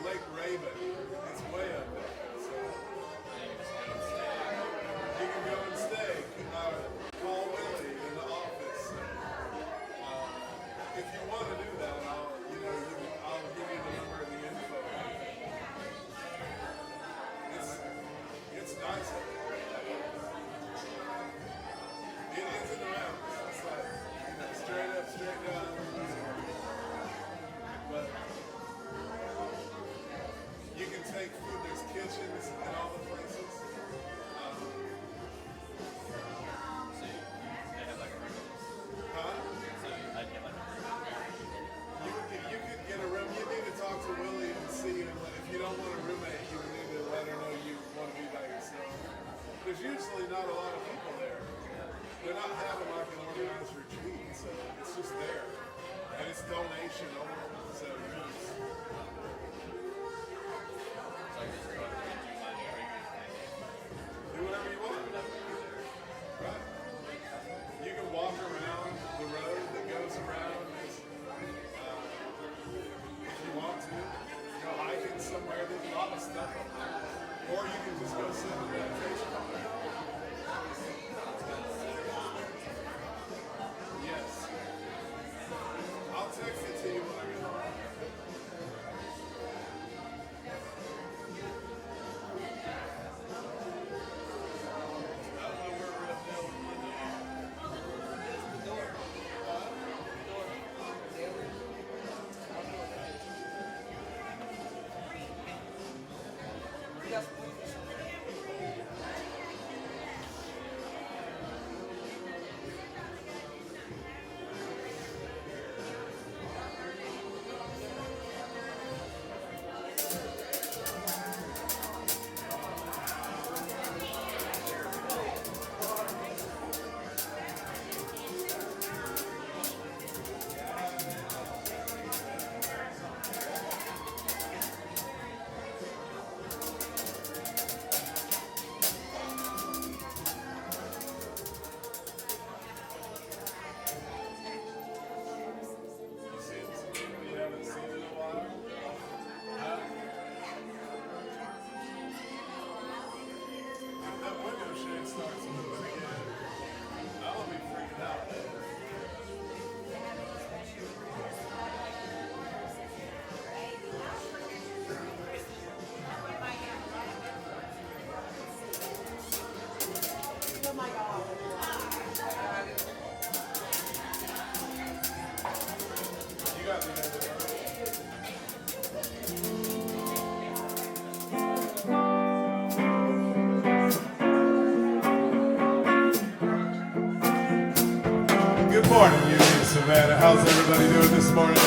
Lake Raven. It's way up there. So you can go and stay. Call Willie in the office. If you want to do that, I'll give you the number and the info. It's nice. It is in the mountains. It's like straight up, straight down. But you can take food. There's kitchens in all the places. You could get a room. You need to talk to Willie and see him. If you don't want a roommate, you need to let her know you want to be by yourself. There's usually not a lot of people there. They're not having like an organized retreat, so it's just there. And it's donation only. So do whatever you want. Right. You can walk around the road that goes around. If you want to, go hiking somewhere. There's a lot of stuff up there. Or you can just go sit in the meditation hall. Yes. I'll text it to you when I get home. Good morning, Union Savannah. How's everybody doing this morning?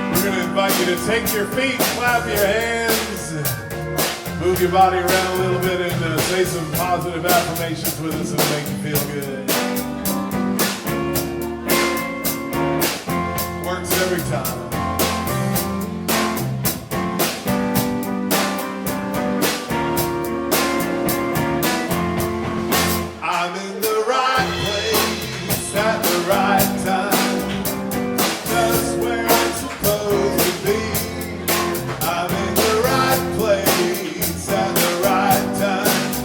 We're going to invite you to take your feet, clap your hands, move your body around a little bit, and say some positive affirmations with us. It'll make you feel good. Works every time. I'm in the right place at the right time, just where I'm supposed to be. I'm in the right place at the right time,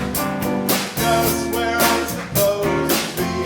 just where I'm supposed to be.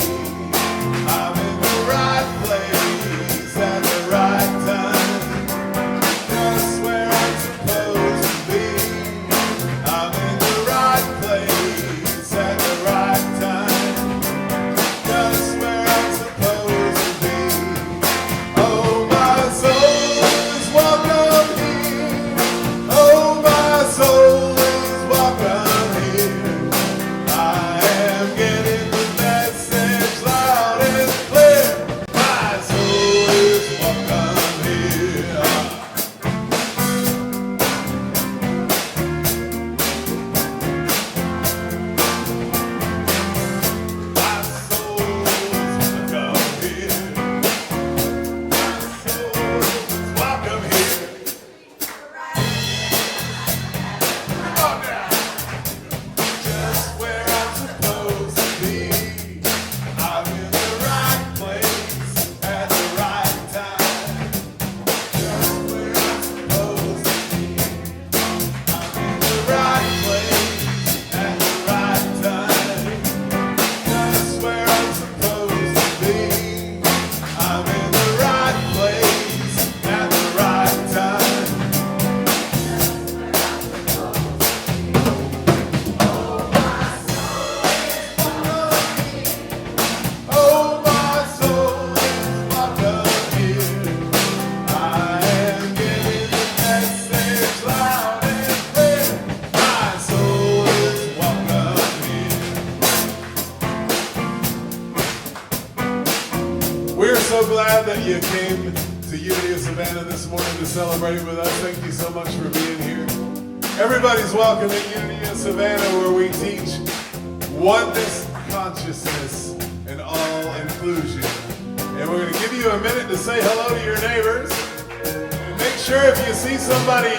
so glad that you came to Unity of Savannah this morning to celebrate with us. Thank you so much for being here. Everybody's welcome at Unity of Savannah, where we teach oneness, consciousness, and all inclusion. And we're going to give you a minute to say hello to your neighbors. And make sure if you see somebody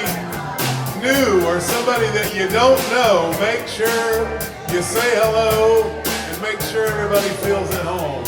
new or somebody that you don't know, make sure you say hello and make sure everybody feels at home.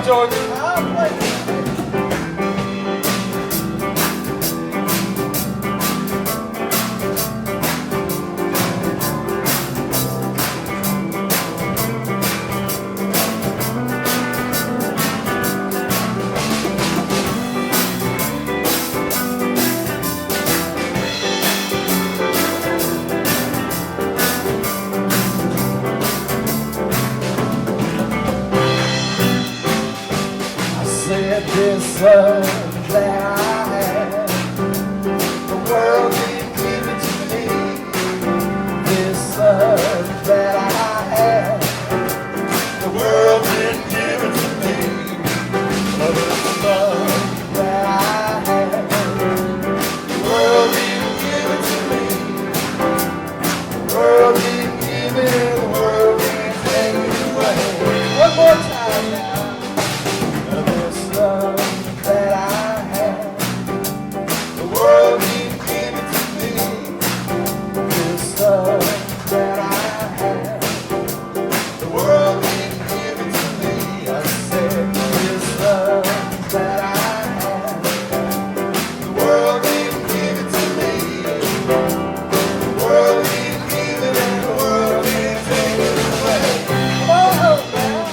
Georgia. love that I have, the world didn't give it to me. This love that I have, the world didn't give it to me. But this love that I have, the world didn't give it to me. The world didn't give it, the world didn't take it away. One more time now. This love that I have, the world didn't give it to me. This love that I have, the world didn't give it to me. I said, this love that I have, the world didn't give it to me. The world didn't give it and the world didn't take it away. Oh, man.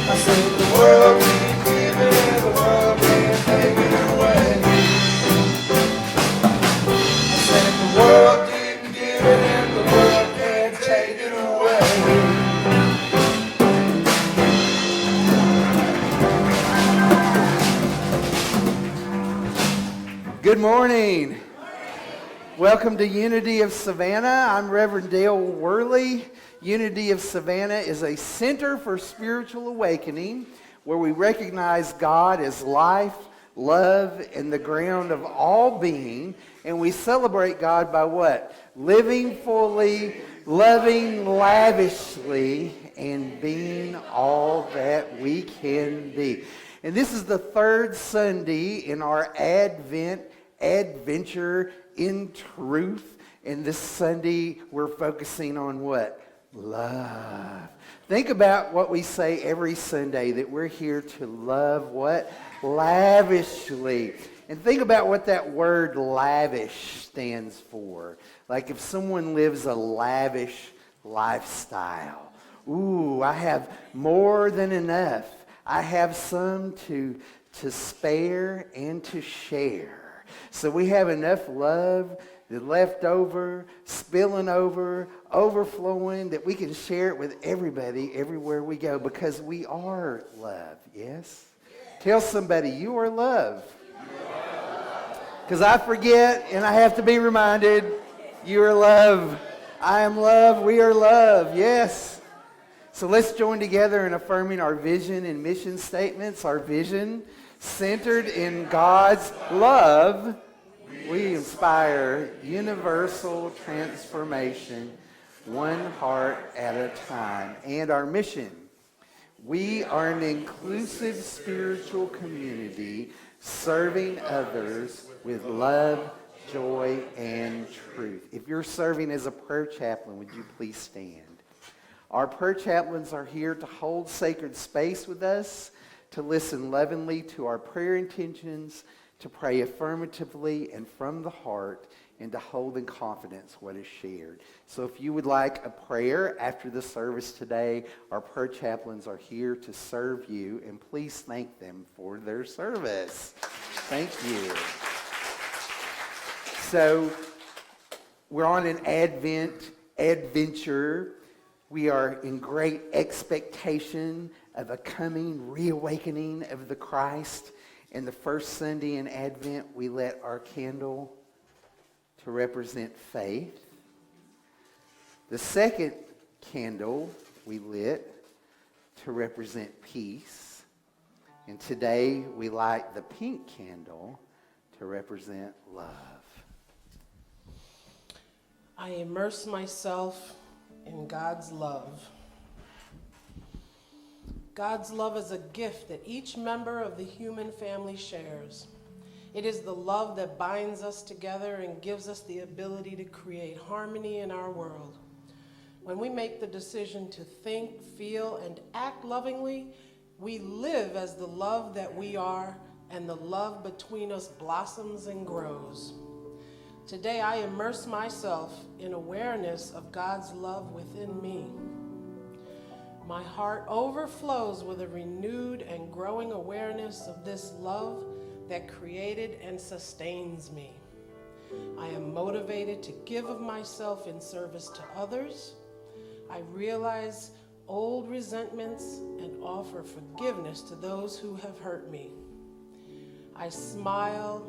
I said, the world didn't give it and the world didn't take it away. I said, the world didn't give it and the world can't take it away. Good morning. Welcome to Unity of Savannah. I'm Reverend Dale Worley. Unity of Savannah is a center for spiritual awakening where we recognize God as life, love, and the ground of all being. And we celebrate God by what? Living fully, loving lavishly, and being all that we can be. And this is the third Sunday in our adventure in truth. And this Sunday we're focusing on what? Love. Think about what we say every Sunday, that we're here to love what? Lavishly. And think about what that word lavish stands for. Like if someone lives a lavish lifestyle. Ooh, I have more than enough. I have some to spare and to share. So we have enough love left over, spilling over, overflowing, that we can share it with everybody everywhere we go because we are love, yes? Tell somebody, you are love. Because I forget and I have to be reminded, you are love. I am love, we are love, yes. So let's join together in affirming our vision and mission statements. Our vision, centered in God's love, we inspire universal transformation, one heart at a time. And our mission, we are an inclusive spiritual community serving others with love, joy, and truth. If you're serving as a prayer chaplain, would you please stand? Our prayer chaplains are here to hold sacred space with us, to listen lovingly to our prayer intentions, to pray affirmatively and from the heart, and to hold in confidence what is shared. So if you would like a prayer after the service today, our prayer chaplains are here to serve you, and please thank them for their service. Thank you. So we're on an adventure. We are in great expectation of a coming reawakening of the Christ. And the first Sunday in Advent, we lit our candle to represent faith. The second candle we lit to represent peace. And today we light the pink candle to represent love. I immerse myself in God's love. God's love is a gift that each member of the human family shares. It is the love that binds us together and gives us the ability to create harmony in our world. When we make the decision to think, feel, and act lovingly, we live as the love that we are, and the love between us blossoms and grows. Today, I immerse myself in awareness of God's love within me. My heart overflows with a renewed and growing awareness of this love that created and sustains me. I am motivated to give of myself in service to others. I realize old resentments and offer forgiveness to those who have hurt me. I smile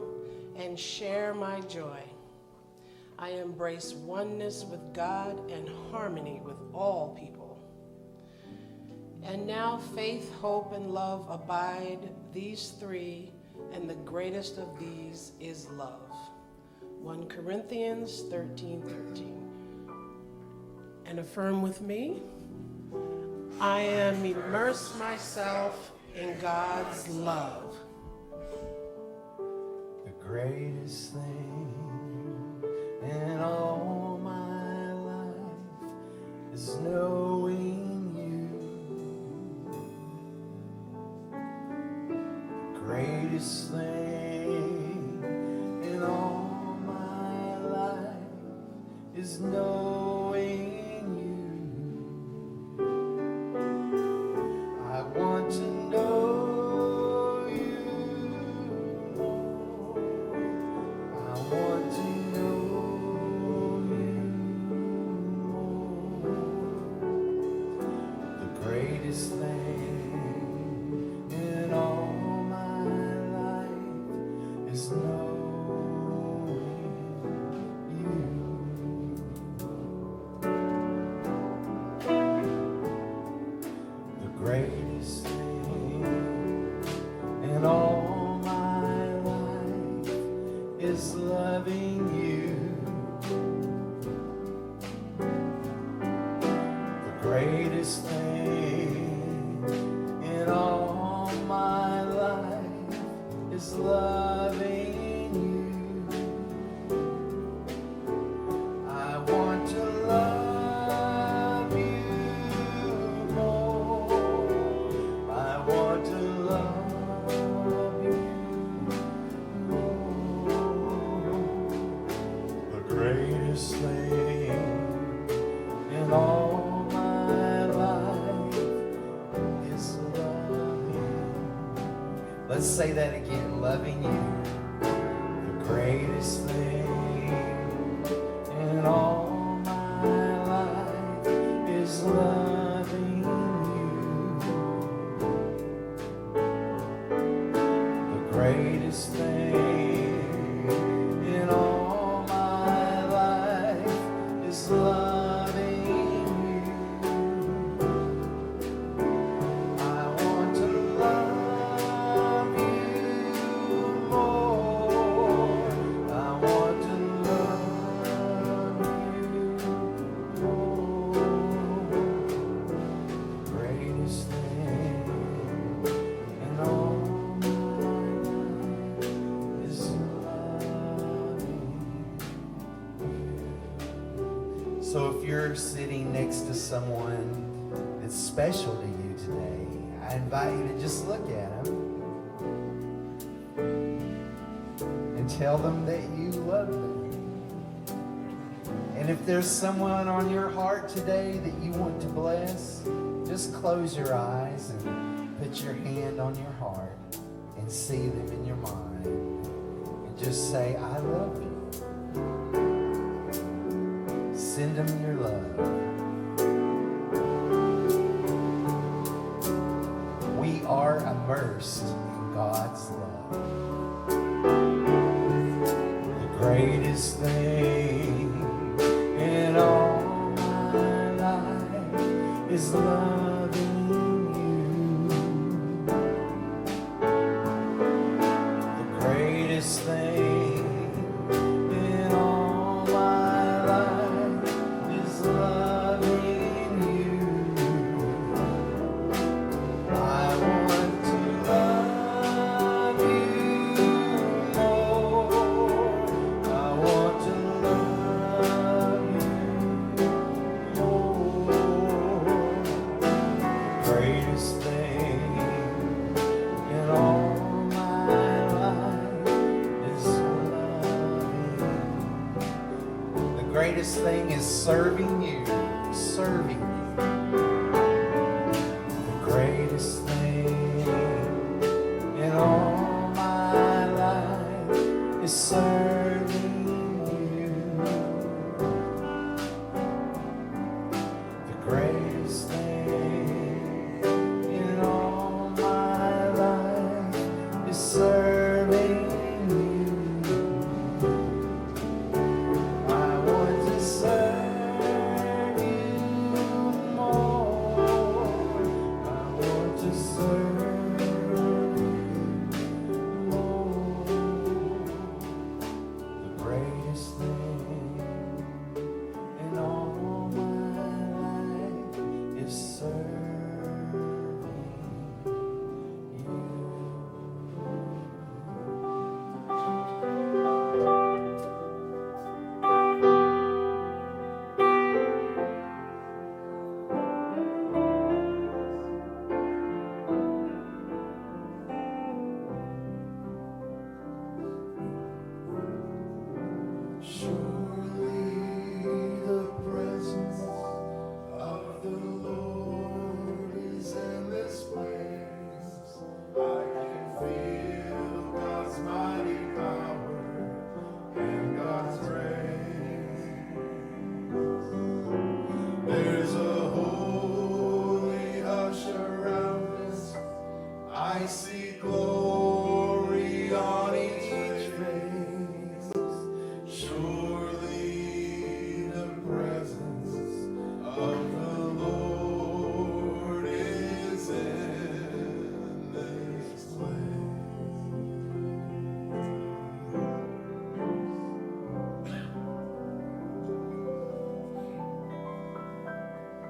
and share my joy. I embrace oneness with God and harmony with all people. And now faith, hope, and love abide, these three, and the greatest of these is love. 1 Corinthians 13:13. And affirm with me, I am immerse myself in God's love. The greatest thing in all my life is knowing you. The greatest thing in all my life is knowing you. I want to know you more. I want to know you more. The greatest thing in all my life is knowing you. The greatest thing in all my life is loving you. The greatest thing in all my life is loving you. I want to love you more. I want to love you more. The greatest thing in all my life is loving. Let's say that again, loving you. The greatest thing in all my life is loving you. The greatest thing in all my life is loving you. I want to love you more. I want to love you more. The greatest thing in all my life is loving you. So if you're sitting next to someone that's special to you today, I invite you to just look at them and tell them that you love them. And if there's someone on your heart today that you want to bless, just close your eyes and put your hand on your heart and see them in your mind. And just say, I love you. Send them your love. We are immersed in God's love. The greatest thing in all my life is loving you. The greatest thing in all my life is loving you. I want to love you more. I want to love you more. Greatest thing in all my life is loving. The greatest thing is serving you, serving you. The greatest thing in all my life is serving you. The greatest thing in all my life is serving serve you, Lord. The greatest thing in all my life is serving you. Surely the presence of the Lord is in this place. I can feel God's mighty power and God's grace. There's a holy hush around us. I see glory on each face. Surely the presence of the Lord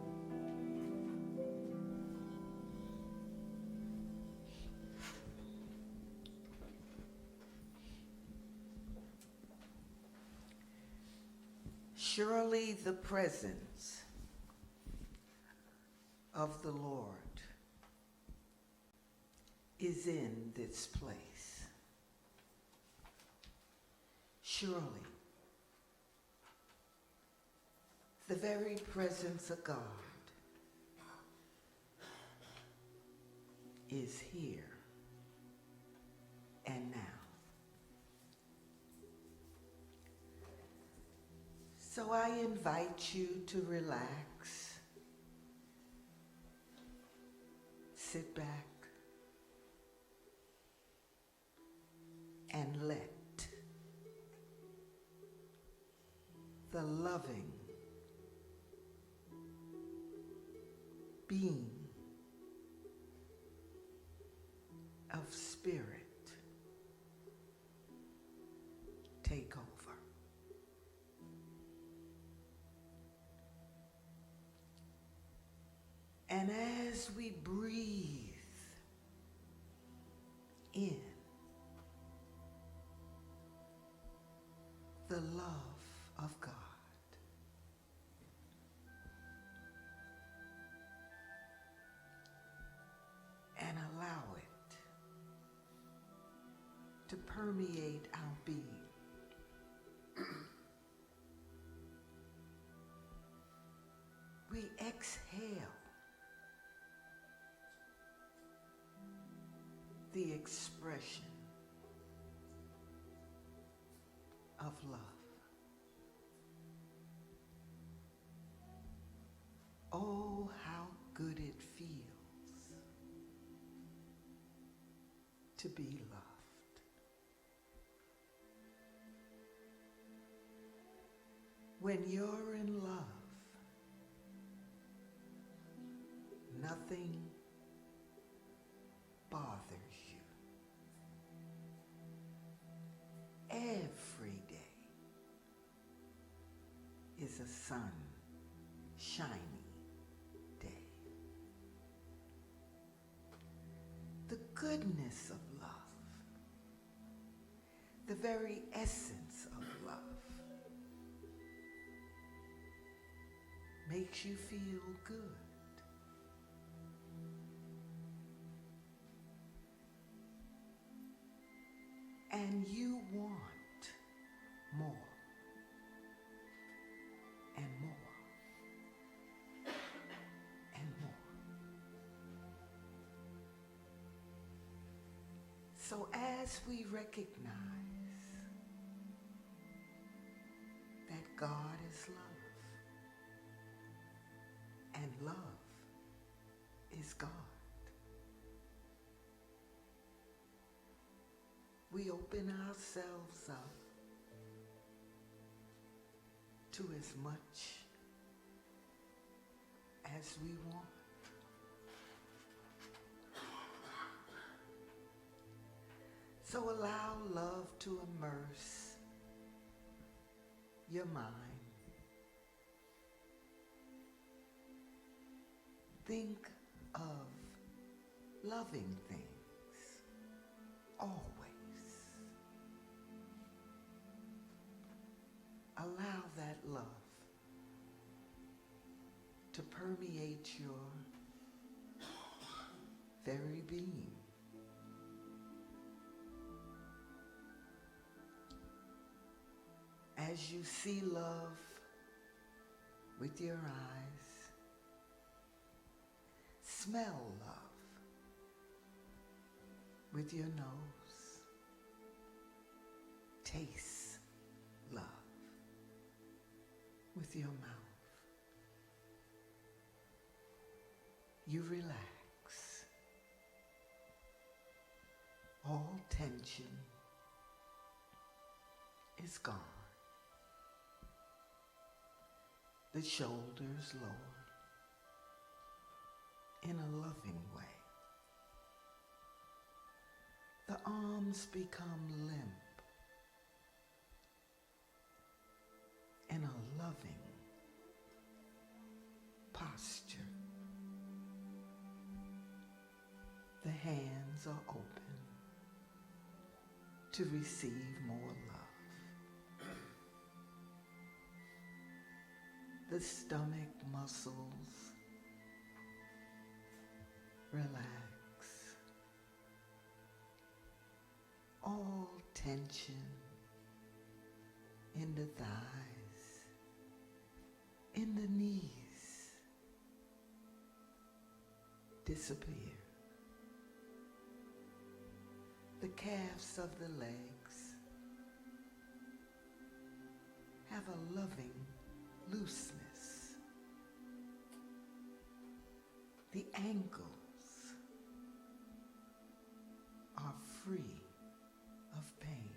is in this place. Surely the presence of the Lord is in this place. Surely the very presence of God is here and now. So I invite you to relax, sit back, and let the loving beam of spirit take over. And as we breathe in the love of God, and allow it to permeate our being, we exhale the expression of love. Oh, how good it feels to be loved. When you're in love, nothing bothers you. Every day is a sun-shiny day. The goodness of love, the very essence of love, makes you feel good. And you want more and more and more. So as we recognize that God is love and love is God, we open ourselves up to as much as we want. So allow love to immerse your mind. Think of loving things always. Allow that love to permeate your very being. As you see love with your eyes, smell love with your nose, taste love with your mouth. You relax. All tension is gone. The shoulders lower in a loving way. The arms become limp in a loving posture. The hands are open to receive more love. The stomach muscles relax. All tension in the thighs, in the knees, disappear. The calves of the legs have a loving looseness. The ankles are free of pain.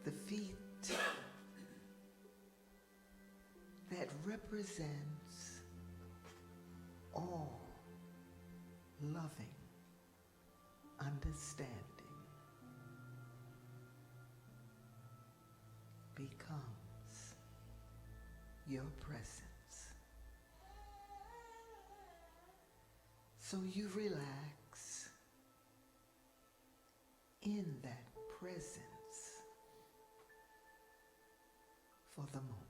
The feet that represents all loving understanding becomes your presence. So you relax in that presence for the moment.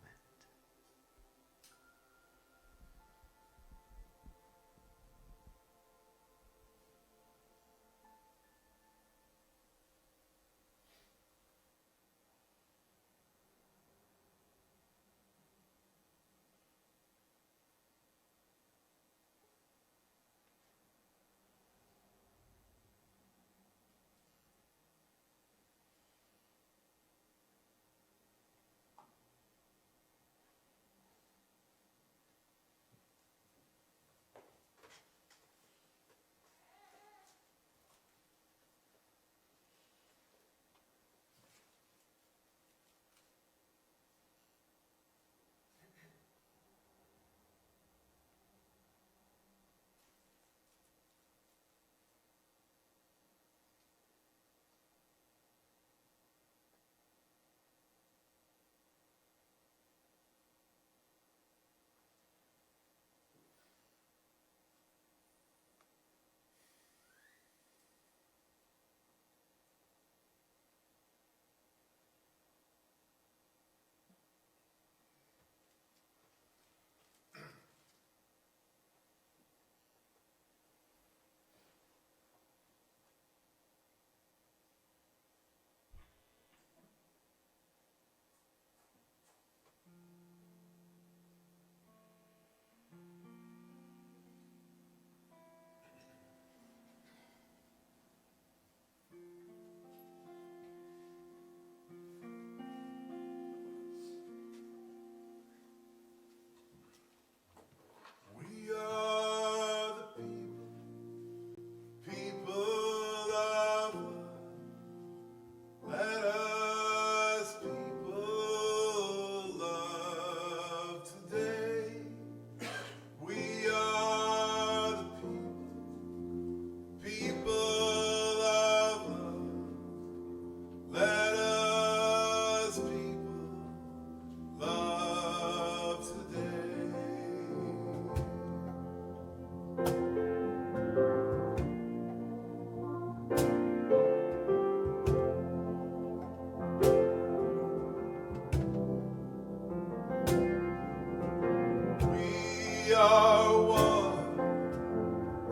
we are one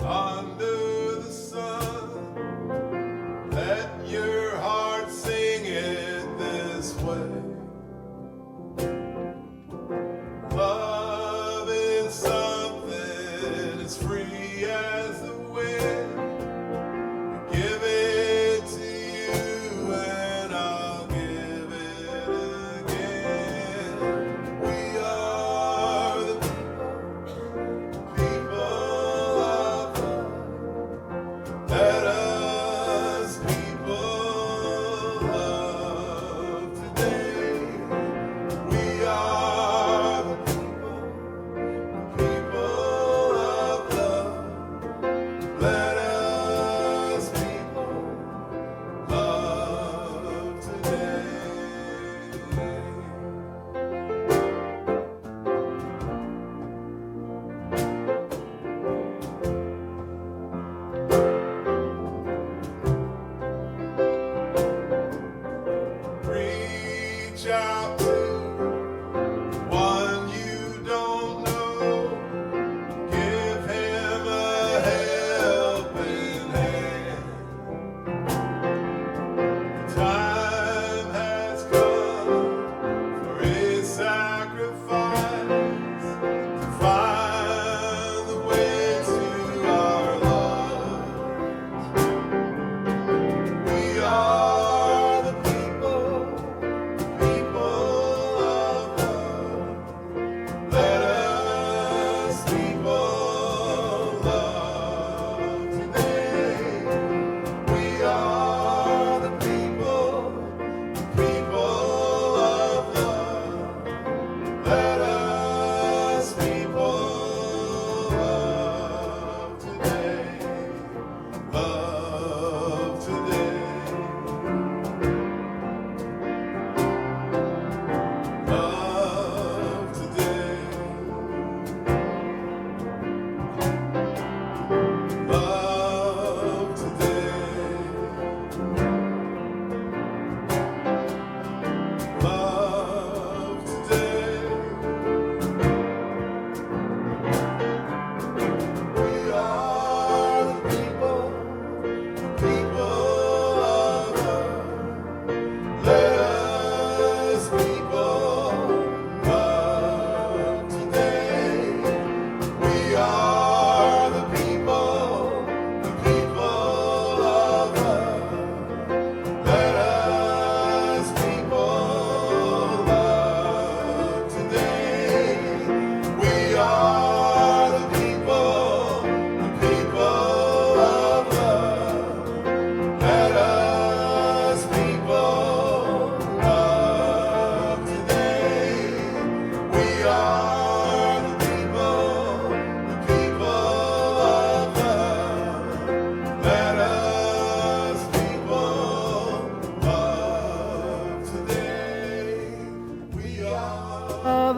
under the sun. Let your heart sing it this way. Love is something as free as the wind. Give it to you and I'll give it again. We are the people of love. Let us people love today. We are the people of love. Let us people love today. Reach out to one you don't know. Give him a helping hand. Time has come for his sacrifice to find the way to our love. We are the people of love. Let us people love today. We are the people of love. Let us people love today. Love today. Love today. Love today. Love today. We are the people of love. Let us people love today. We are the people of love. Let us people love today. We are the people of love. Let us people love today. We are the people of love. Let us people love today. We are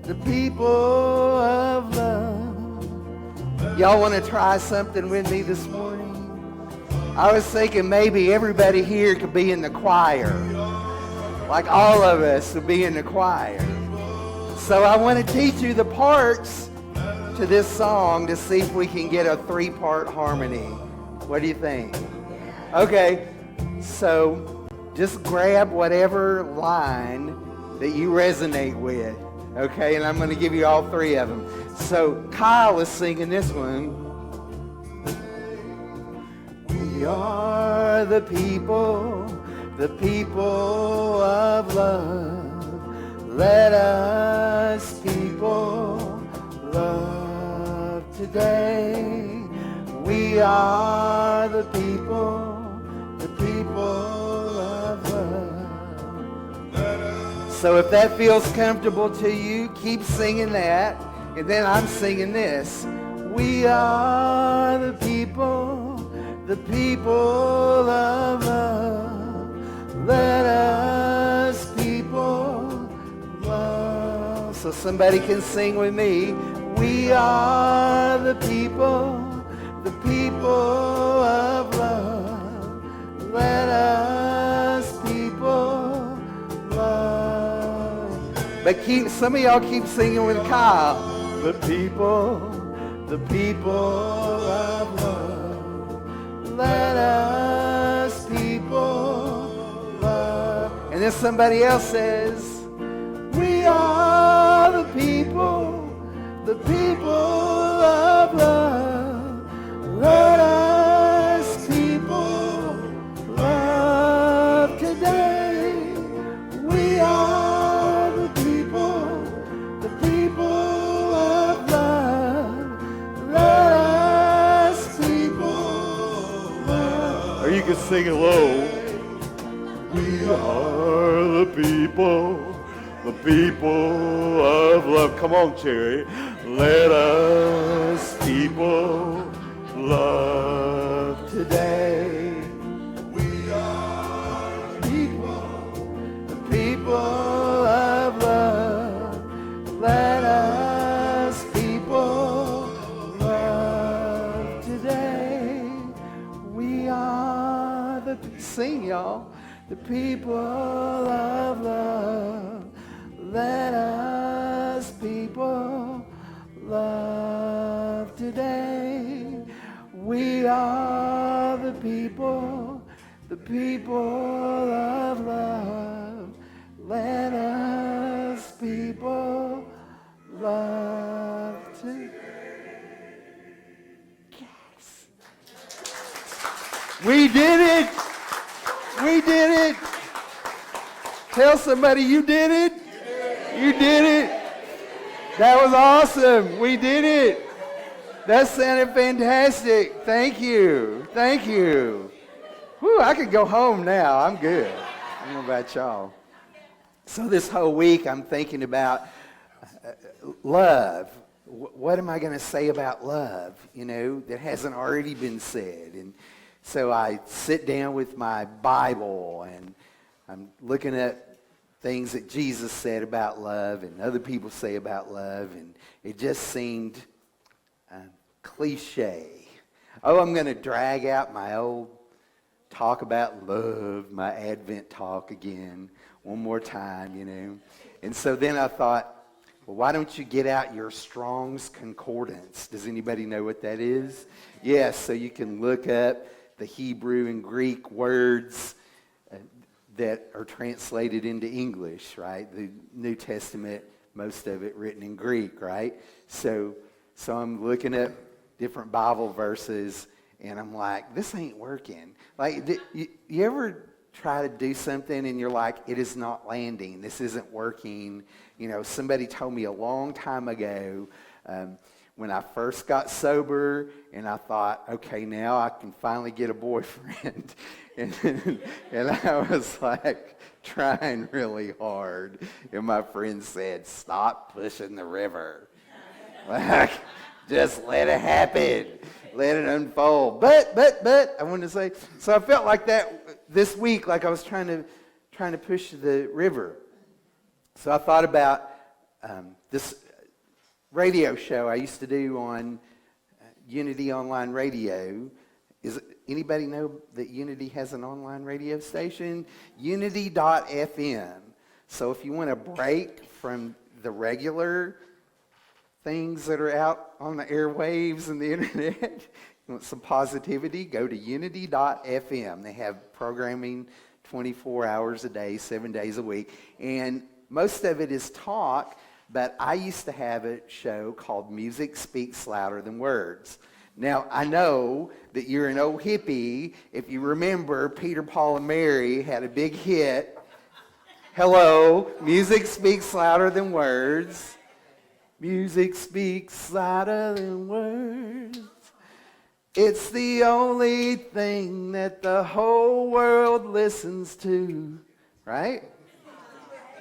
The people of love. Y'all want to try something with me this morning? I was thinking maybe everybody here could be in the choir. Like all of us would be in the choir. So I want to teach you the parts to this song to see if we can get a 3-part harmony. What do you think? Okay, so just grab whatever line that you resonate with. Okay, and I'm going to give you all 3 of them. So Kyle is singing this one. We are the people of love. Let us people love today. We are the people of love. So if that feels comfortable to you, keep singing that. And then I'm singing this. We are the people of love. Let us people love. So somebody can sing with me. We are the people of love. Let us people love. But some of y'all keep singing with Kyle. The people of love. Let us people love. And then somebody else says, we are the people of love. Let us people love today. We are the people of love. Let us people love. Or you can sing it low. We are the people of love. Come on, Cherry. Let us people love today. We are the people of love. Let us people love today. We are sing, y'all. The people of love. Let us people love today. We are the people of love. Let us people love today. Yes. We did it. We did it. Tell somebody you did it. You did it. That was awesome. We did it. That sounded fantastic. Thank you. Thank you. Whew, I could go home now. I'm good. I don't know about y'all. So this whole week I'm thinking about love. What am I going to say about love, that hasn't already been said? And so I sit down with my Bible and I'm looking at things that Jesus said about love and other people say about love, and it just seemed cliche. Oh, I'm going to drag out my old talk about love, my Advent talk again, one more time, And so then I thought, well, why don't you get out your Strong's Concordance? Does anybody know what that is? Yes, so you can look up the Hebrew and Greek words that are translated into English, right? The New Testament, most of it written in Greek, right? So I'm looking at different Bible verses, and I'm like, this ain't working. Like, you ever try to do something, and you're like, it is not landing. This isn't working. Somebody told me a long time ago, when I first got sober, and I thought, okay, now I can finally get a boyfriend. And I was like trying really hard. And my friend said, stop pushing the river. Like, just let it happen. Let it unfold. But, I want to say, so I felt like that this week, like I was trying to push the river. So I thought about this radio show I used to do on Unity Online Radio. Anybody know that Unity has an online radio station? Unity.fm. So if you want a break from the regular things that are out on the airwaves and the internet, you want some positivity, go to Unity.fm. They have programming 24 hours a day, 7 days a week. And most of it is talk, but I used to have a show called Music Speaks Louder Than Words. Now, I know that you're an old hippie. If you remember, Peter, Paul, and Mary had a big hit. Hello, music speaks louder than words. Music speaks louder than words. It's the only thing that the whole world listens to, right?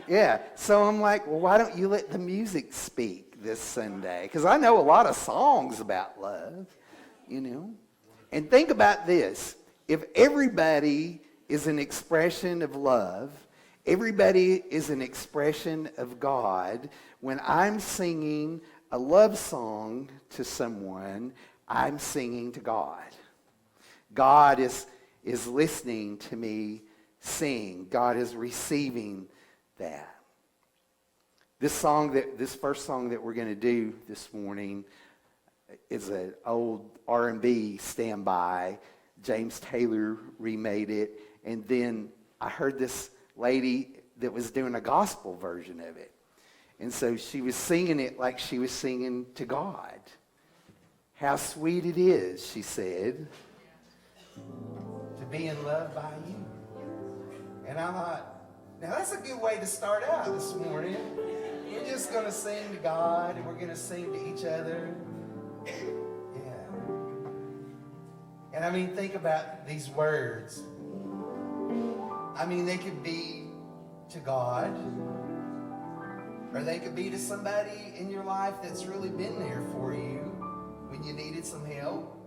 Yeah, so I'm like, well, why don't you let the music speak this Sunday? Because I know a lot of songs about love, And think about this. If everybody is an expression of love, everybody is an expression of God, when I'm singing a love song to someone, I'm singing to God. God is listening to me sing. God is receiving that. This first song that we're going to do this morning is an old R&B standby. James Taylor remade it. And then I heard this lady that was doing a gospel version of it. And so she was singing it like she was singing to God. How sweet it is, she said, to be in love by you. And I thought, now that's a good way to start out this morning. We're just going to sing to God, and we're going to sing to each other. Yeah. And I mean, think about these words. I mean, they could be to God, or they could be to somebody in your life that's really been there for you when you needed some help.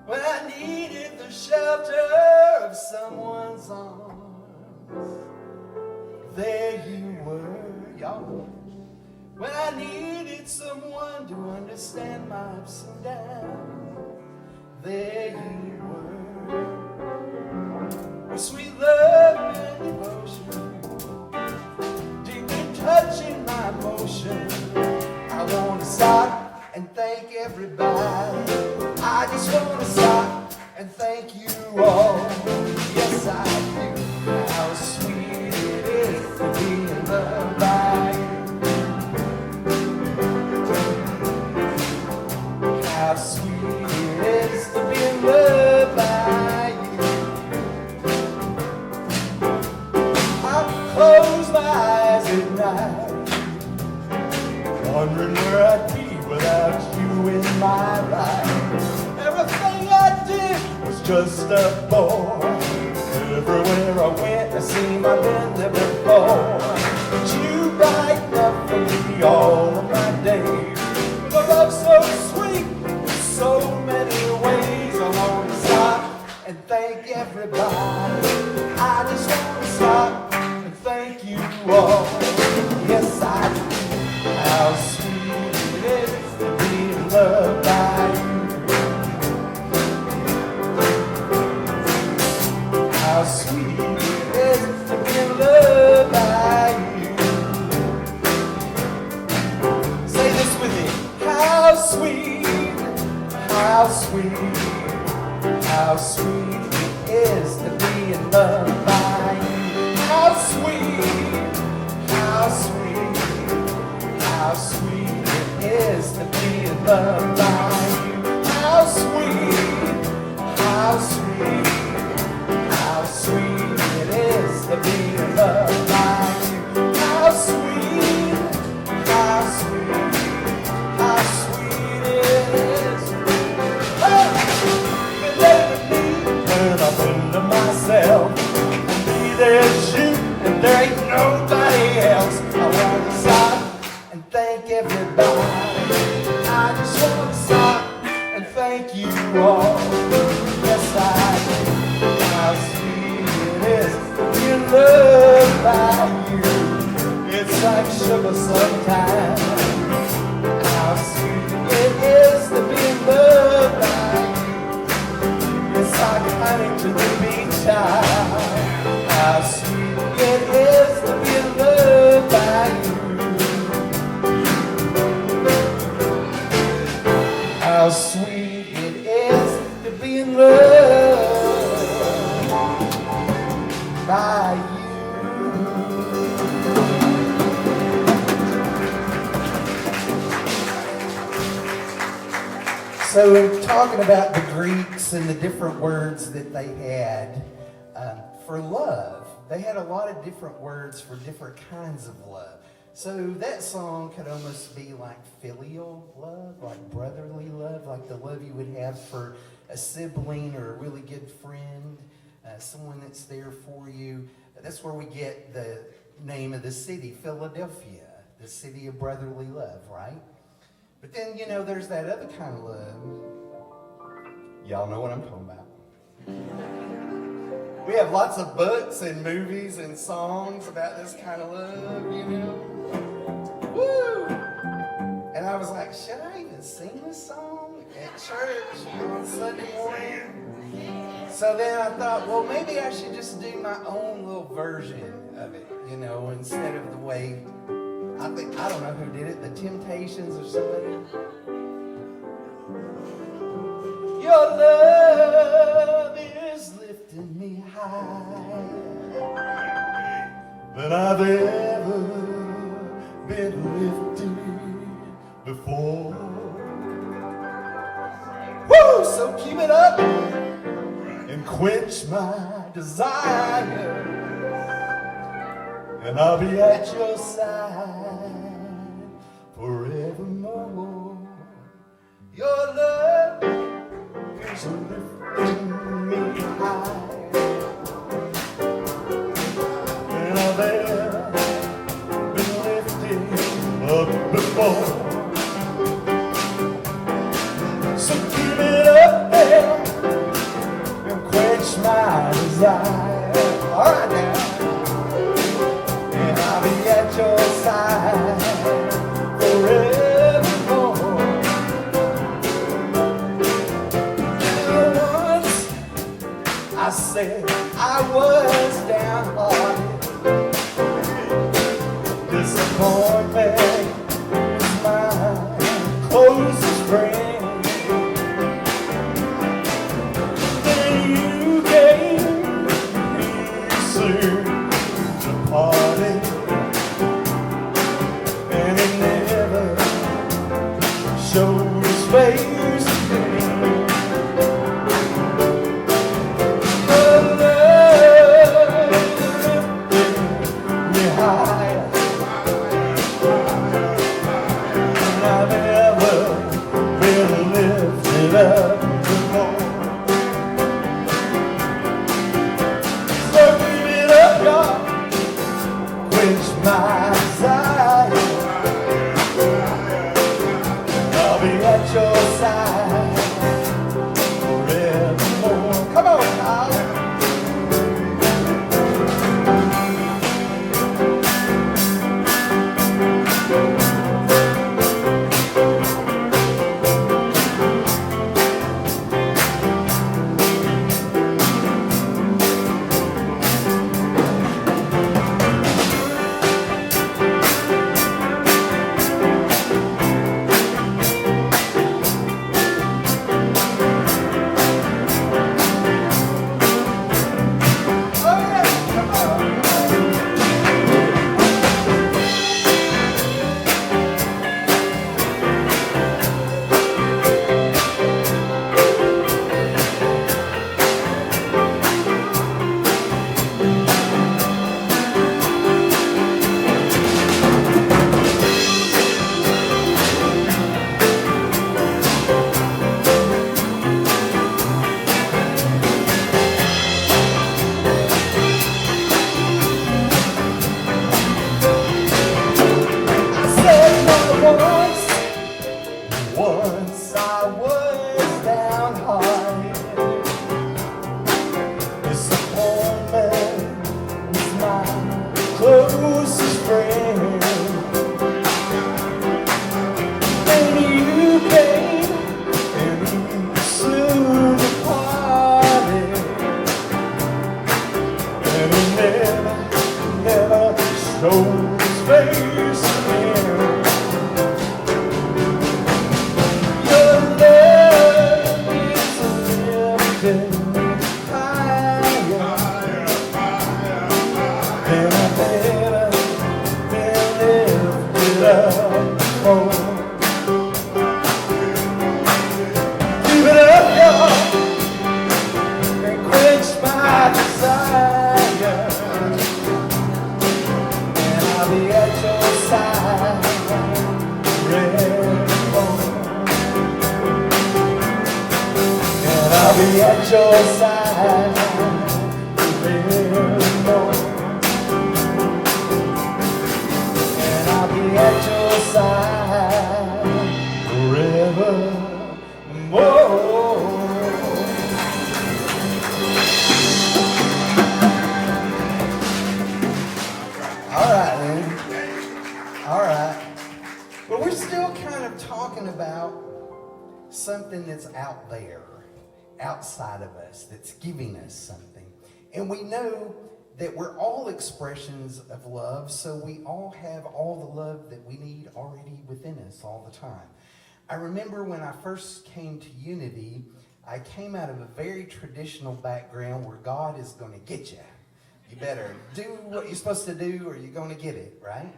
When I needed the shelter of someone's arms, there you were, y'all. When I needed someone to understand my ups and downs, there you were. With sweet love and devotion, deeply touching my emotion, I want to stop and thank everybody. I just want to stop and thank you all. Yes, I do. How sweet it is to be loved by you. How sweet it is to be loved by you. I close my eyes at night, wondering where I'd be without you in my life. Everything I did was just a bore. Everywhere I went, I seem I've been there before. But you brighten up for me all of my days. With a love so sweet in so many ways. I want to stop and thank everybody. I just want to stop and thank you all. Yes, I do. How sweet it is to be loved by you. How sweet it is to be loved by you. Say this with me. How sweet, how sweet, how sweet it is to be loved by you. How sweet, how sweet, how sweet it is to be loved by you. How sweet, how sweet, how sweet it is to be loved by you. How sweet, how sweet, how sweet it is. Oh, you let me turn up into myself and be there, shoot, and there ain't nobody else. I want to stop and thank everybody. I just want to stop and thank you all. Yes, I do. How sweet it is to be loved by you. It's like sugar sometimes. How sweet it is to be loved by you. It's like honey to the beach child. How sweet it is to be loved by you. How sweet it is to be in love by you. So in talking about the Greeks and the different words that they had for love, they had a lot of different words for different kinds of love. So that song could almost be like filial love, like brotherly love, like the love you would have for a sibling or a really good friend, someone that's there for you. That's where we get the name of the city, Philadelphia, the city of brotherly love, right? But then, you know, there's that other kind of love. Y'all know what I'm talking about. We have lots of books and movies and songs about this kind of love, you know. Woo! And I was like, should I even sing this song at church on Sunday morning? So then I thought, well, maybe I should just do my own little version of it. You know, instead of the way, I don't know who did it, the Temptations or somebody. Your love is lifting me higher than I've ever been lifted before. Woo! So keep it up and quench my desire, and I'll be at your side forevermore. Your love is lifting me higher than I've ever been lifted up before. So keep it up there and quench my desire. All right now. And I'll be at your side forevermore. Once I said I was downhearted. Disappointment was my closest friend. Then you came, you soon departed, and he never showed his face again. Your love lifted me higher than I've ever been lifted up before. So keep it up, God, quench my desire. I'll be at your side forevermore. Come on, Kyle. Once I was downhearted. Disappointment was my closest friend. Then you came and you soon departed, and he never showed his face again. Your love is lifting me higher than I've ever been lifted up before. Keep it up, y'all, and quench my desire, and I'll be at your side forevermore. And I'll be at your side forevermore. And I'll be at your side forevermore. All right, man. All right. But we're still kind of talking about something that's out there, outside of us, that's giving us something. And we know that we're all expressions of love, so we all have all the love that we need already within us all the time. I remember when I first came to Unity, I came out of a very traditional background where God is going to get you. You better do what you're supposed to do or you're going to get it, right?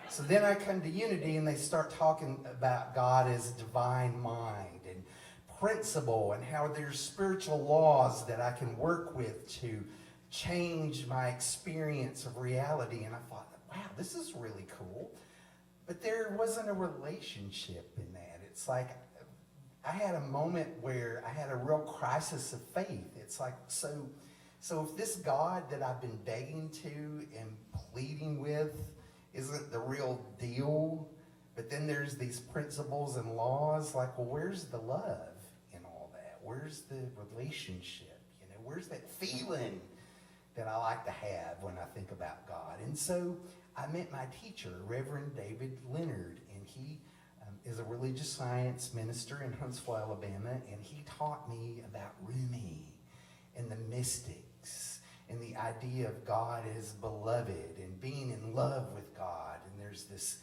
So then I come to Unity and they start talking about God as divine mind and principle and how there's spiritual laws that I can work with to change my experience of reality. And I thought, wow, this is really cool. But there wasn't a relationship in that. It's like I had a moment where I had a real crisis of faith. It's like, so if this God that I've been begging to and pleading with isn't the real deal, but then there's these principles and laws, like, well, where's the love in all that? Where's the relationship? You know, where's that feeling that I like to have when I think about God? And so I met my teacher, Reverend David Leonard, and he is a religious science minister in Huntsville, Alabama, and he taught me about Rumi and the mystics and the idea of God as beloved and being in love with God. And there's this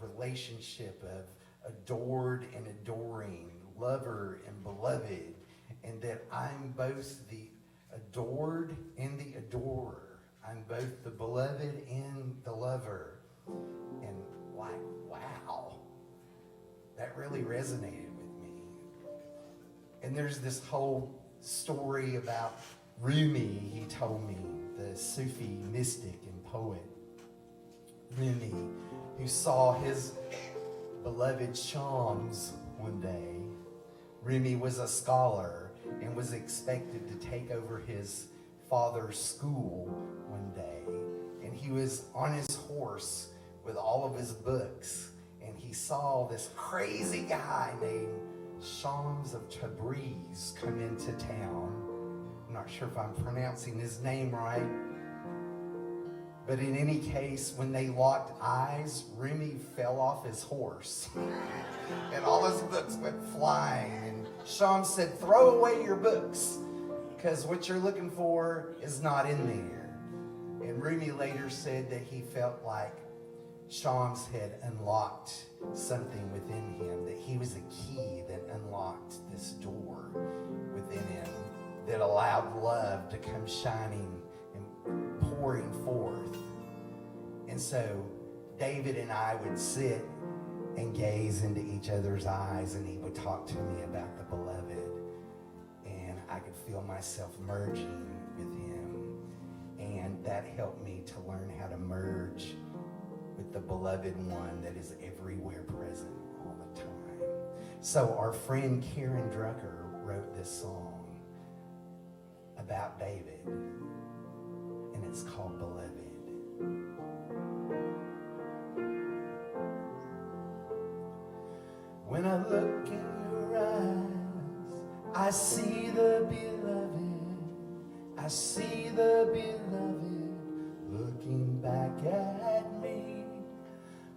relationship of adored and adoring, lover and beloved, and that I'm both the adored and the adorer. I'm both the beloved and the lover. And like, wow, that really resonated with me. And there's this whole story about Rumi, he told me, the Sufi mystic and poet, Rumi, who saw his beloved Shams one day. Rumi was a scholar and was expected to take over his father's school one day. And he was on his horse with all of his books, and he saw this crazy guy named Shams of Tabriz come into town. I'm not sure if I'm pronouncing his name right. But in any case, when they locked eyes, Rumi fell off his horse. And all his books went flying. And Shams said, throw away your books, because what you're looking for is not in there. And Rumi later said that he felt like Shams had unlocked something within him, that he was a key that unlocked this door within him that allowed love to come shining and pouring forth. And so David and I would sit and gaze into each other's eyes, and he would talk to me about the beloved, and I could feel myself merging with him, and that helped me to learn how to merge with the beloved one that is everywhere present all the time. So our friend Karen Drucker wrote this song about David, and it's called Beloved. When I look in your eyes, I see the beloved. I see the beloved looking back at me.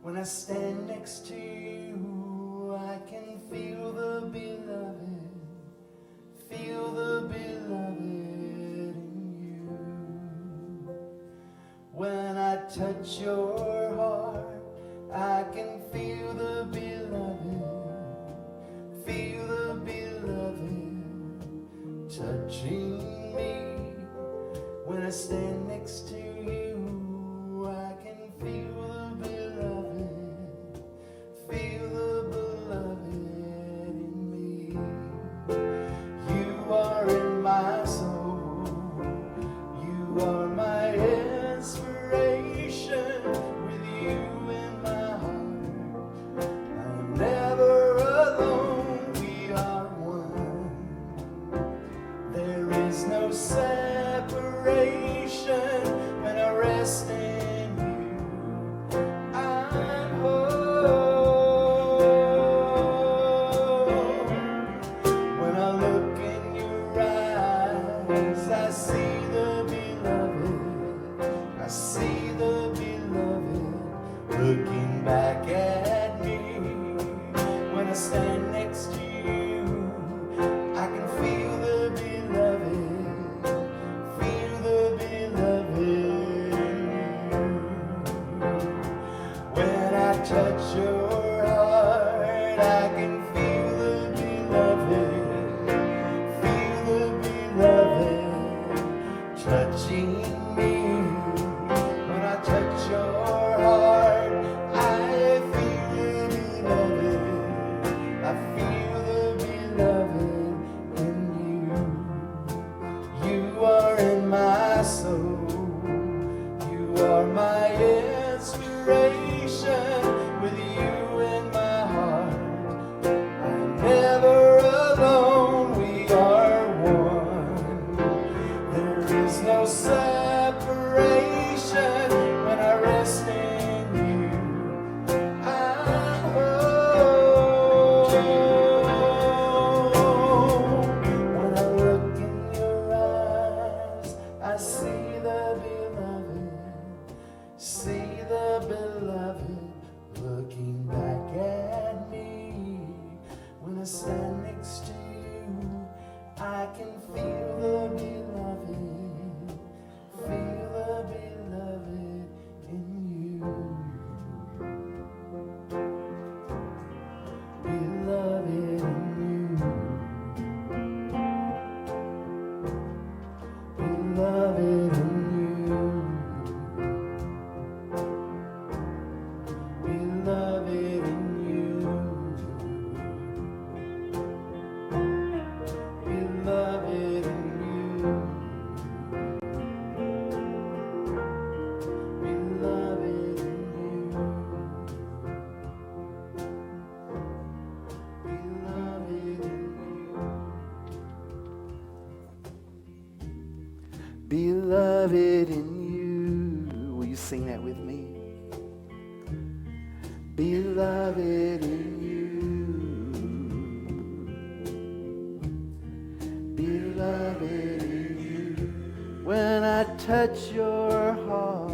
When I stand next to you, I can feel the beloved. Feel the beloved in you. When I touch your heart, I can feel the beloved. Feel the beloved touching me. When I stand next to you, I can feel the beloved. Feel the beloved in me. You are in my soul. You are my inspiration. With you in my heart, beloved in you. Will you sing that with me? Beloved in you. Beloved in you. When I touch your heart,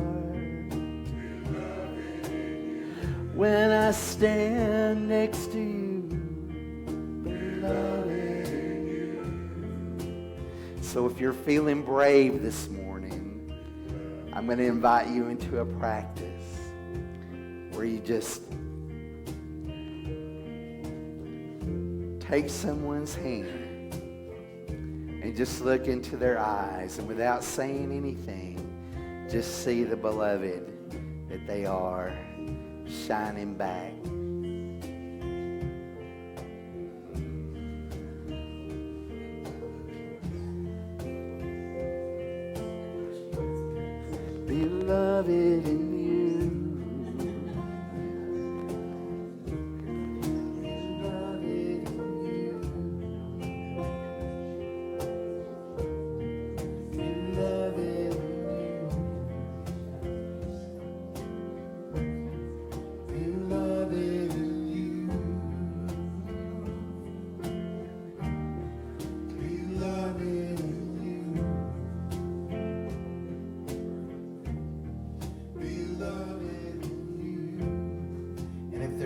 when I stand next to you, beloved in you. So if you're feeling brave this morning, I'm going to invite you into a practice where you just take someone's hand and just look into their eyes, and without saying anything, just see the beloved that they are shining back. Beloved in you.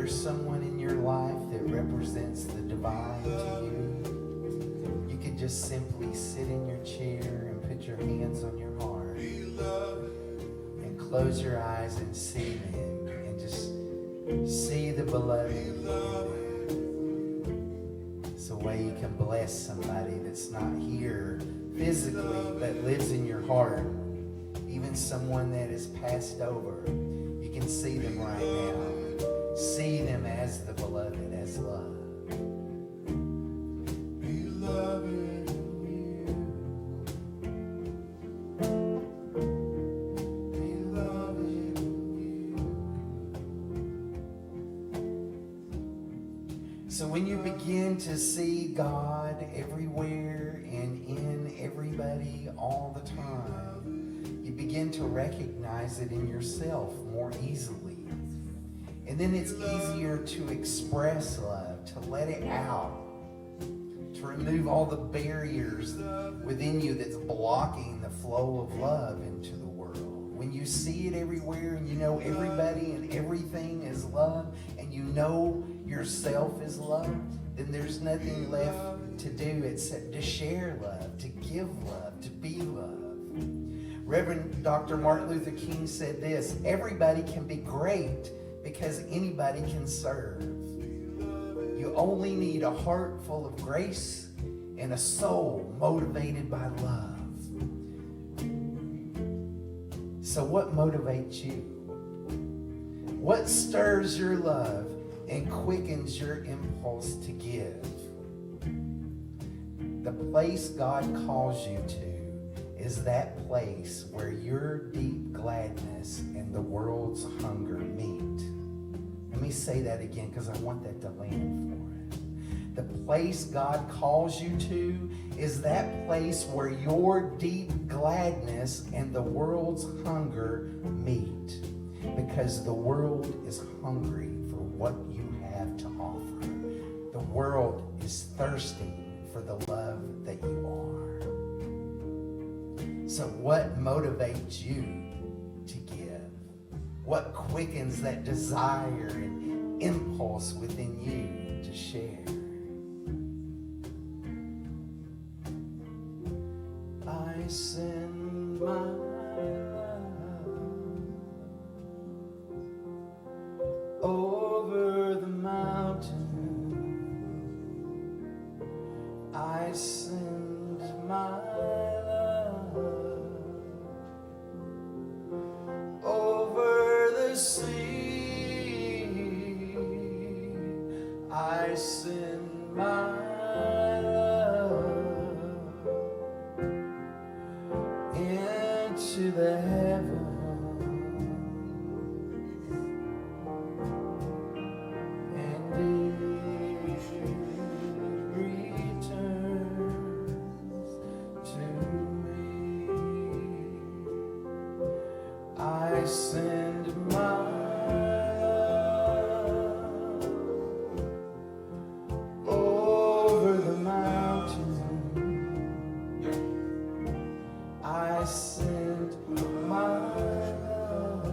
Someone in your life that represents the divine to you, you can just simply sit in your chair and put your hands on your heart and close your eyes and see them and just see the beloved in them. It's a way you can bless somebody that's not here physically but lives in your heart. Even someone that is passed over, you can see them right now. See them as the beloved, as love. Beloved in you. Beloved in you. So when you begin to see God everywhere and in everybody all the time, you begin to recognize it in yourself more easily. And then it's easier to express love, to let it out, to remove all the barriers within you that's blocking the flow of love into the world. When you see it everywhere and you know everybody and everything is love and you know yourself is love, then there's nothing left to do except to share love, to give love, to be love. Reverend Dr. Martin Luther King said this: everybody can be great because anybody can serve. You only need a heart full of grace and a soul motivated by love. So what motivates you? What stirs your love and quickens your impulse to give? The place God calls you to is that place where your deep gladness and the world's hunger meet. Let me say that again because I want that to land for it. The place God calls you to is that place where your deep gladness and the world's hunger meet. Because the world is hungry for what you have to offer. The world is thirsting for the love that you are. So what motivates you to give? What quickens that desire and impulse within you to share? I send my love over the mountain. I send my love over the sea. I send my love into the heavens. send my love over the mountain. I send my love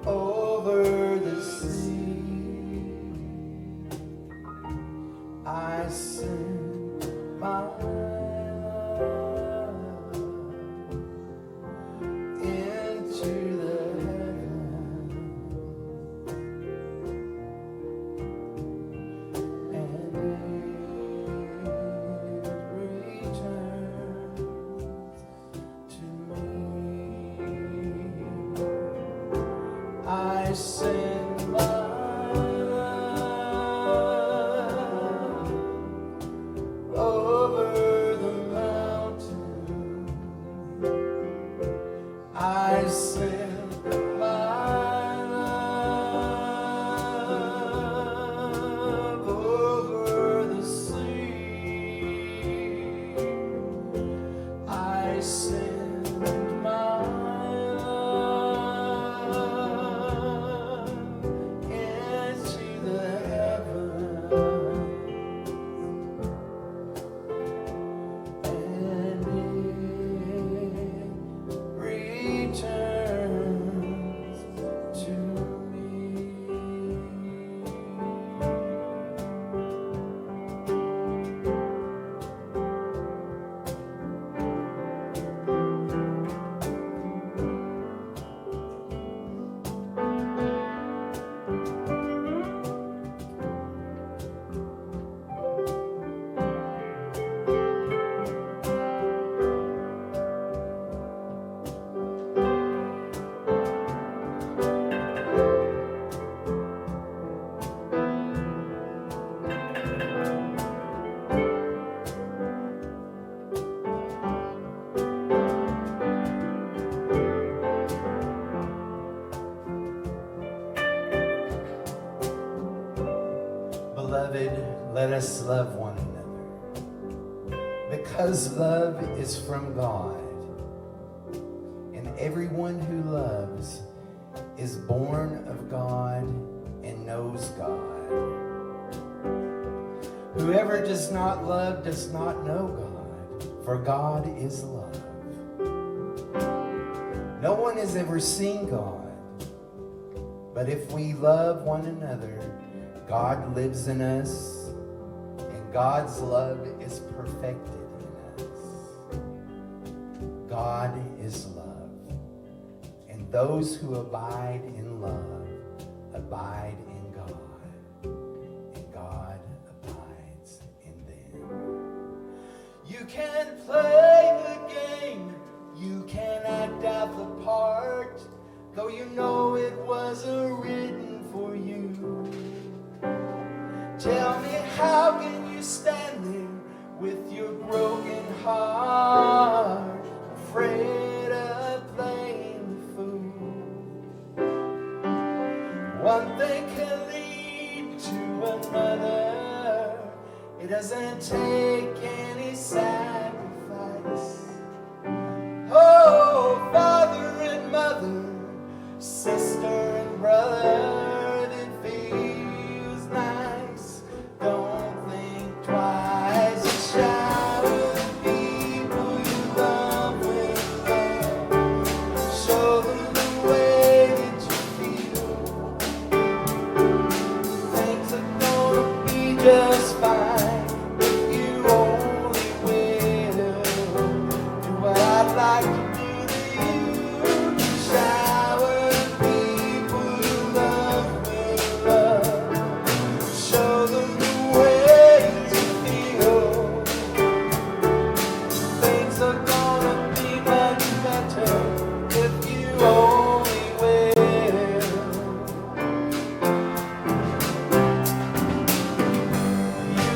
over the sea. I send my love into the heavens, and it returns to me. I send my love over the mountain. I send my love over the sea. I send my love into the heavens, and it returns to me. Beloved, let us love one another, because love is from God, and everyone who loves is born of God and knows God. Whoever does not love does not know God, for God is love. No one has ever seen God, but if we love one another, God lives in us, and God's love is perfected in us. God is love, and those who abide in love abide in God, and God abides in them. You can play the game, you can act out the part, though you know it wasn't written for you. Tell me, how can you stand there with your broken heart, afraid of playing the fool? One thing can lead to another. It doesn't take any sacrifice. Oh, father and mother, sister and brother, that feels nice. Don't think twice. Shower the people you love with love. Show them the way that you feel. Things are gonna be just fine if you only will do what I'd like to do to you. Shower the people you love with love. Show them the way to feel. Things are gonna be much better if you only will. You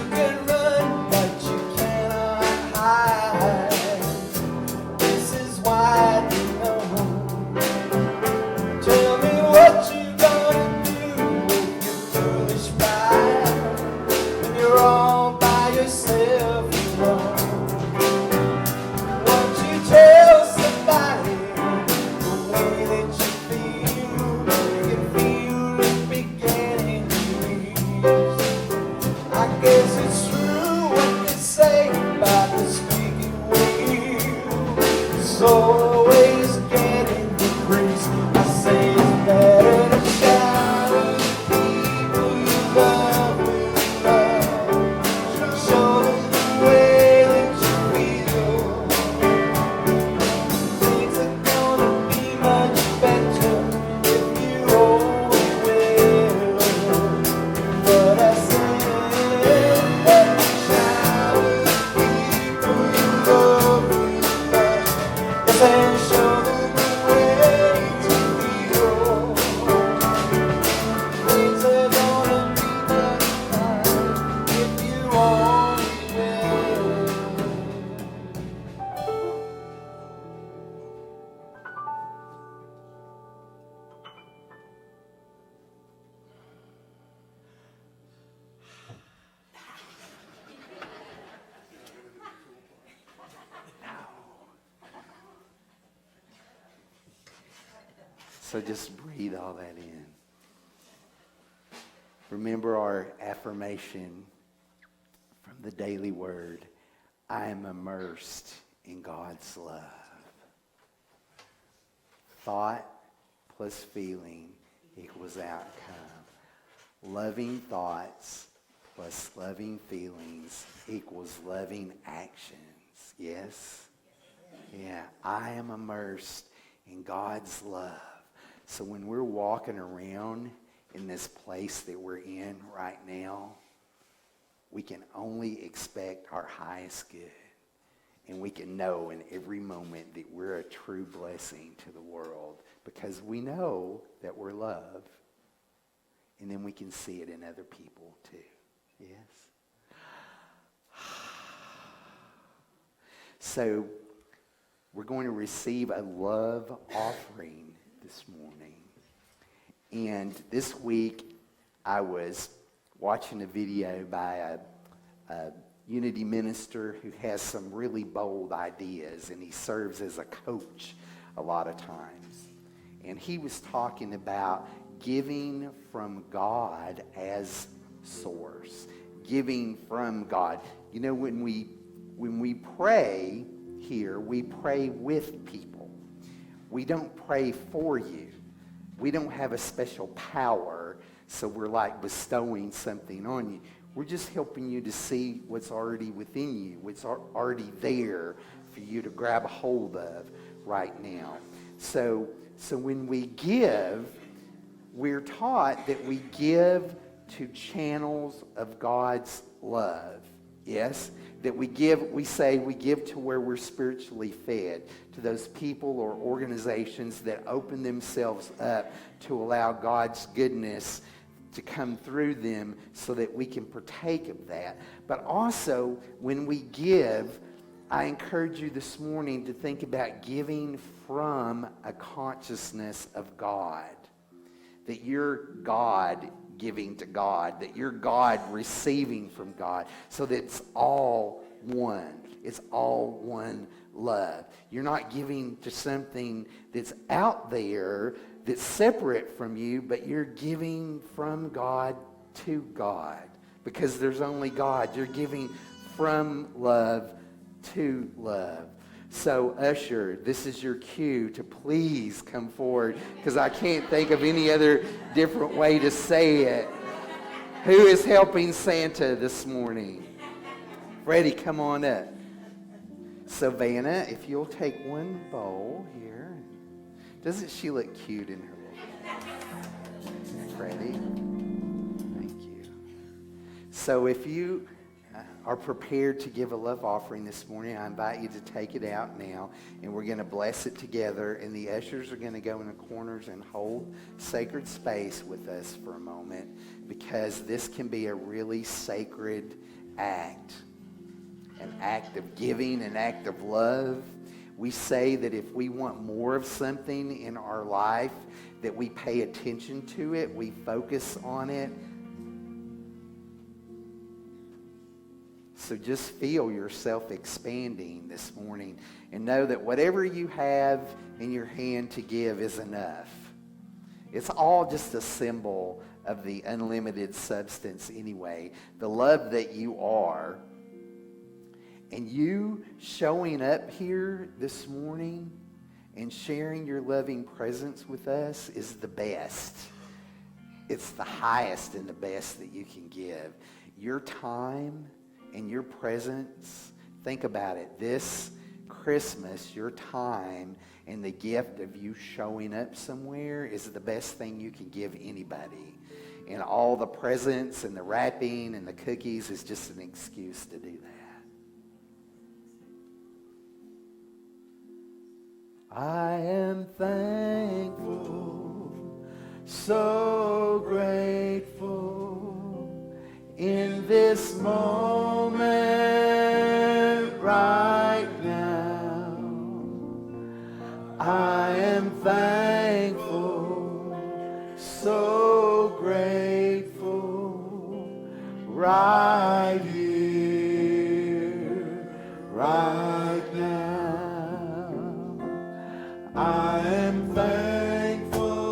So just breathe all that in. Remember our affirmation from the daily word. I am immersed in God's love. Thought plus feeling equals outcome. Loving thoughts plus loving feelings equals loving actions. Yes? Yeah, I am immersed in God's love. So when we're walking around in this place that we're in right now, we can only expect our highest good. And we can know in every moment that we're a true blessing to the world because we know that we're loved. And then we can see it in other people too. Yes? So we're going to receive a love offering this morning. And this week I was watching a video by a Unity minister who has some really bold ideas, and he serves as a coach a lot of times. And he was talking about giving from God as source, giving from God. You know, when we pray here, we pray with people. We don't pray for you. We don't have a special power, so we're like bestowing something on you. We're just helping you to see what's already within you, what's already there for you to grab a hold of right now. So when we give, we're taught that we give to channels of God's love. Yes? That we give to where we're spiritually fed, to those people or organizations that open themselves up to allow God's goodness to come through them so that we can partake of that. But also, when we give, I encourage you this morning to think about giving from a consciousness of God. That you're God giving to God, that you're God receiving from God, so that it's all one. It's all one love. You're not giving to something that's out there, that's separate from you, but you're giving from God to God, because there's only God. You're giving from love to love. So, Usher, this is your cue to please come forward, because I can't think of any other different way to say it. Who is helping Santa this morning? Freddie, come on up. Savannah, if you'll take one bowl here. Doesn't she look cute in her little... Freddie, thank you. So if you are prepared to give a love offering this morning, I invite you to take it out now, and we're going to bless it together, and the ushers are going to go in the corners and hold sacred space with us for a moment, because this can be a really sacred act, an act of giving, an act of love. We say that if we want more of something in our life, that we pay attention to it, we focus on it. So just feel yourself expanding this morning, and know that whatever you have in your hand to give is enough. It's all just a symbol of the unlimited substance anyway, the love that you are. And you showing up here this morning and sharing your loving presence with us is the best. It's the highest and the best that you can give. Your time and your presence, think about it. This Christmas, your time and the gift of you showing up somewhere is the best thing you can give anybody. And all the presents and the wrapping and the cookies is just an excuse to do that. I am thankful, so grateful in this moment right now. I am thankful, so grateful right here, right now. I am thankful.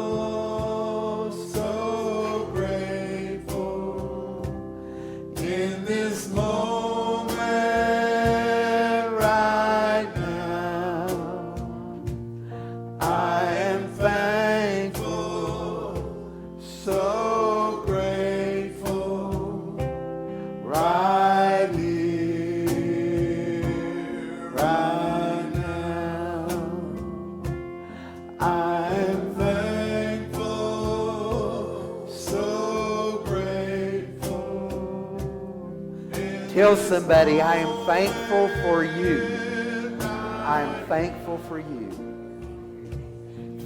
Tell somebody, I am thankful for you. I am thankful for you.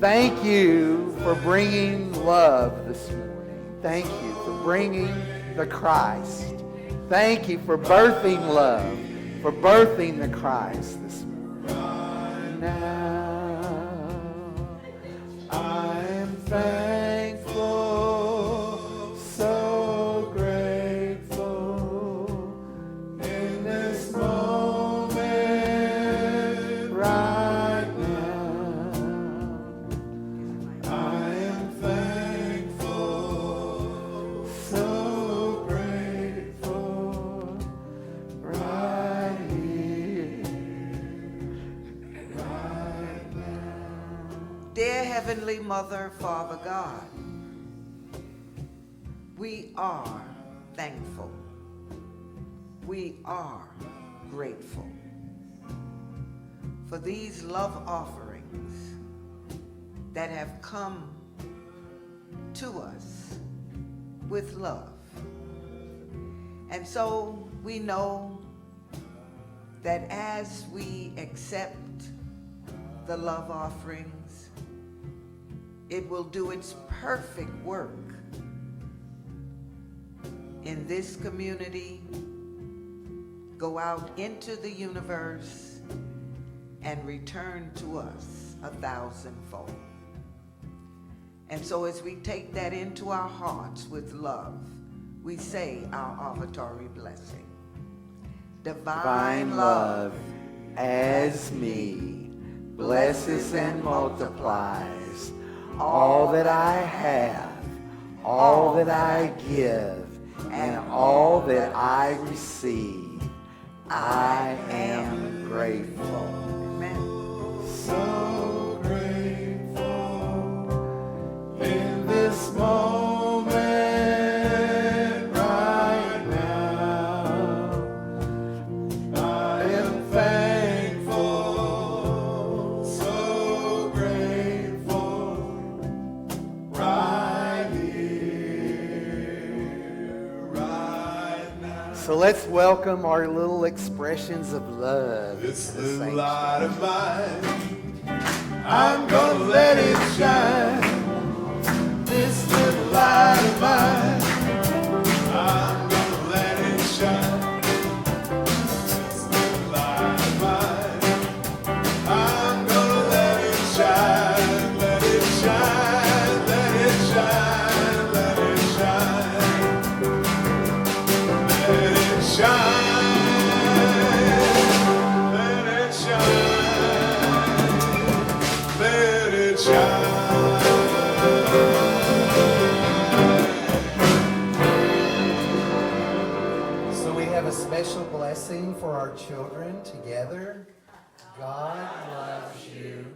Thank you for bringing love this morning. Thank you for bringing the Christ. Thank you for birthing love, for birthing the Christ this morning. Now, I am thankful, so grateful in this moment right now. I am thankful, so grateful right here, right now. Dear Heavenly Mother, Father God, we are thankful. We are grateful for these love offerings that have come to us with love. And so we know that as we accept the love offerings, it will do its perfect work in this community, go out into the universe, and return to us 1,000-fold. And so as we take that into our hearts with love, we say our offertory blessing. Divine love as me blesses and multiplies all that I have, all that I give, and all that I receive. I am grateful. Amen. So grateful in this moment right now. I am thankful, so grateful right here, right now. So let's welcome our little expressions of love. This to the little sanctuary. light of mine, I'm gonna let it shine. This little light of mine, I'm gonna let it shine. This little light of mine, I'm gonna let it shine. Let it shine, let it shine, let it shine. Let it shine. Let it shine. Let it shine. So we have a special blessing for our children together. God loves you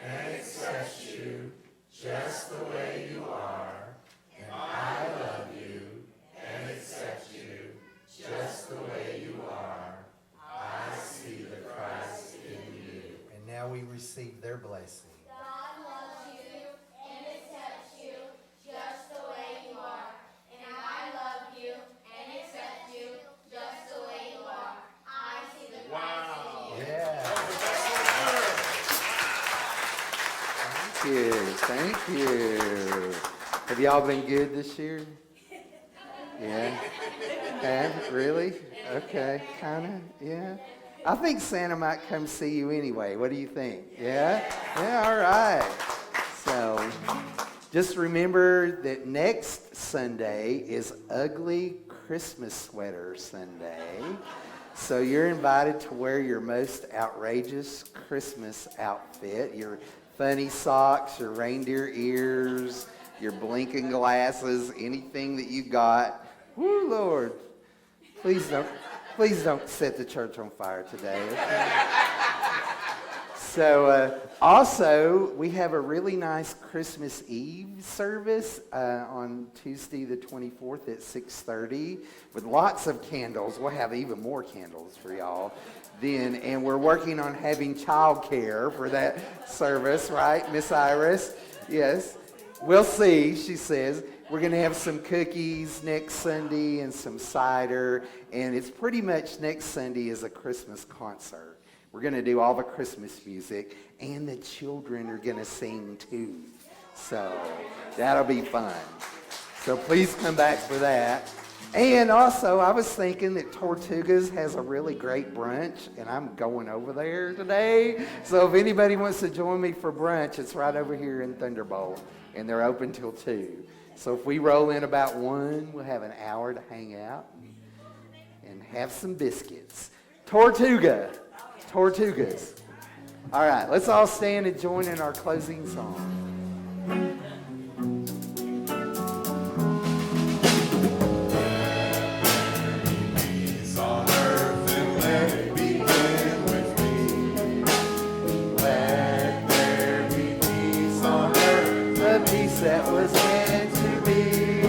and accepts you just the way you are. And I love you and accept you just the way you are. I see the Christ in you. And now we receive their blessing. God loves you and accepts you just the way you are. And I love you and accept you just the way you are. I see the Christ in you. Yeah. Thank you. Thank you. Have y'all been good this year? Yeah? Yeah? Really? Okay. Kind of? Yeah? I think Santa might come see you anyway. What do you think? Yeah? Yeah, all right. So, just remember that next Sunday is Ugly Christmas Sweater Sunday. So you're invited to wear your most outrageous Christmas outfit, your funny socks, your reindeer ears, your blinking glasses, anything that you got. Woo, Lord. Please don't set the church on fire today. Okay? So also, we have a really nice Christmas Eve service on Tuesday the 24th at 6:30 with lots of candles. We'll have even more candles for y'all then. And we're working on having childcare for that service, right, Miss Iris? Yes. We'll see, she says. We're going to have some cookies next Sunday and some cider. And it's pretty much next Sunday is a Christmas concert. We're going to do all the Christmas music. And the children are going to sing too. So that'll be fun. So please come back for that. And also, I was thinking that Tortugas has a really great brunch, and I'm going over there today. So if anybody wants to join me for brunch, it's right over here in Thunderbolt, and they're open till 2. So if we roll in about 1, we'll have an hour to hang out and have some biscuits. Tortugas. All right, let's all stand and join in our closing song. That was meant to be,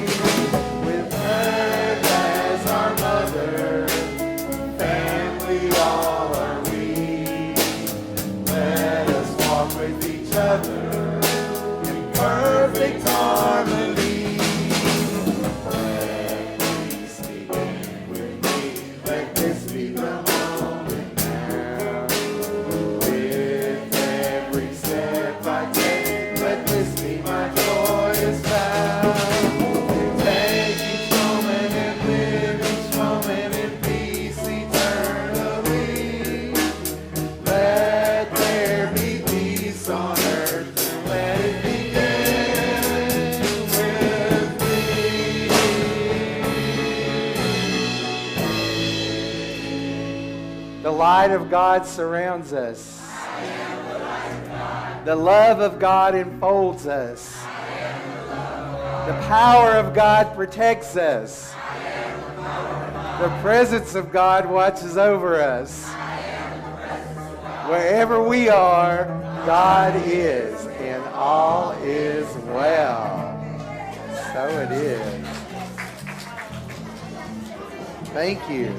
with her as our mother, family all are we. Let us walk with each other in perfect harmony. Let peace begin with me, let this be the moment now. With every step I take, let this be my is found. Take each moment and live each moment in peace eternally. Let there be peace on earth and let it begin with me. The light of God surrounds us. The love of God enfolds us. The power of God protects us. The presence of God watches over us. Wherever we are, God is, and all is well. So it is. Thank you.